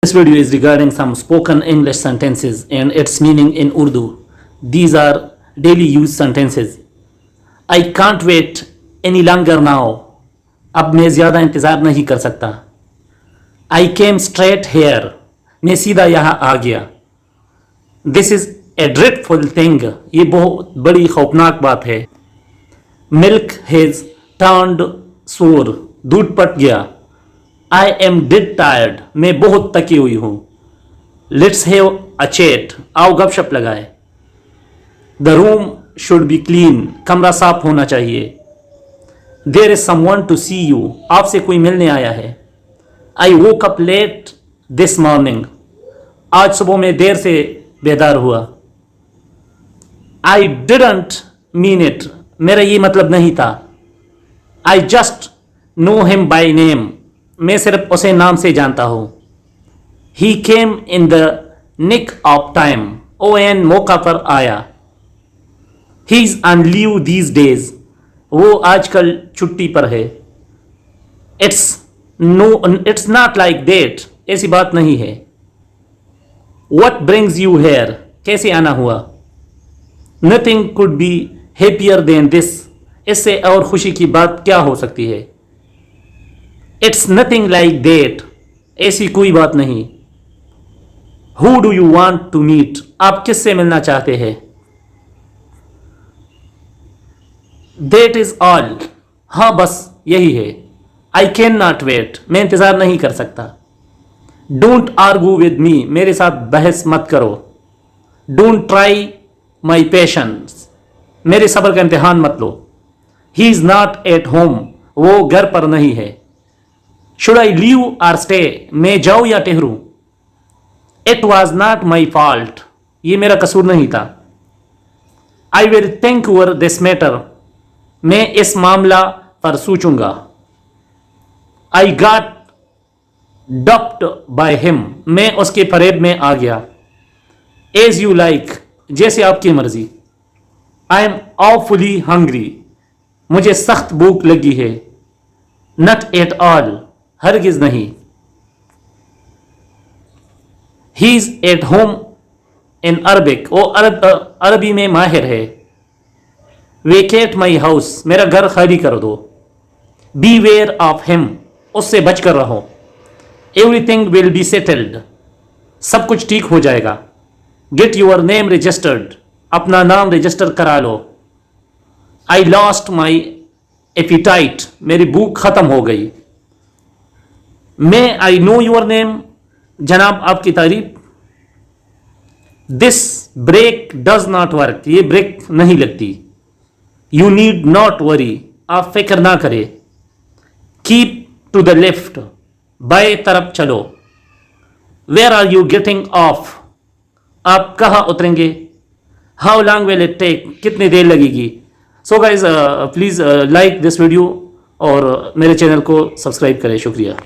This video is regarding some spoken English sentences and its meaning in Urdu. These are daily use sentences. I can't wait any longer now. अब मैं ज़्यादा इंतज़ार नहीं कर सकता. I came straight here. मैं सीधा यहाँ आ गया. This is a dreadful thing. ये बहुत बड़ी खौफनाक बात है. Milk has turned sour. दूध पट गया. I am dead tired. मैं बहुत थकी हुई हूँ. Let's have a chat. आओ गपशप लगाए. The room should be clean. कमरा साफ होना चाहिए. There is someone to see you. आपसे कोई मिलने आया है. I woke up late this morning. आज सुबह में देर से बेदार हुआ. I didn't mean it. मेरा ये मतलब नहीं था. I just know him by name. मैं सिर्फ उसे नाम से जानता हूँ. He came in the nick of time. O.N. मौका पर आया. He's on leave these days. वो आजकल छुट्टी पर है. It's not like that. ऐसी बात नहीं है. What brings you here? कैसे आना हुआ? Nothing could be happier than this. इससे और खुशी की बात क्या हो सकती है? It's nothing like that. ऐसी कोई बात नहीं. Who do you want to meet? आप किससे मिलना चाहते हैं? That is all. हाँ बस यही है. I cannot wait. मैं इंतज़ार नहीं कर सकता. Don't argue with me. मेरे साथ बहस मत करो. Don't try my patience. मेरे सब्र का इम्तिहान मत लो. He is not at home. वो घर पर नहीं है. Should I leave or stay? मैं जाऊँ या ठहरूं? It was not my fault. ये मेरा कसूर नहीं था. I will think over this matter. मैं इस मामला पर सोचूंगा. I got duped by him. मैं उसके फरेब में आ गया. As you like. जैसे आपकी मर्जी. I am awfully hungry. मुझे सख्त भूख लगी है. Not at all. हरगिज नहीं. He is at home in Arabic. वो अरबी में माहिर है. Vacate my house. मेरा घर खाली कर दो. Beware of him. उससे बच कर रहो. Everything will be settled. सब कुछ ठीक हो जाएगा. Get your name registered. अपना नाम रजिस्टर करा लो. I lost my appetite. मेरी भूख खत्म हो गई. May I know your name? जनाब आपकी तारीफ. This brake does not work. ये ब्रेक नहीं लगती. You need not worry. आप फिक्र ना करें. Keep to the left. बाएं तरफ चलो. Where are you getting off? आप कहाँ उतरेंगे? How long will it take? कितनी देर लगेगी? So guys, please like this video और मेरे चैनल को सब्सक्राइब करें. शुक्रिया.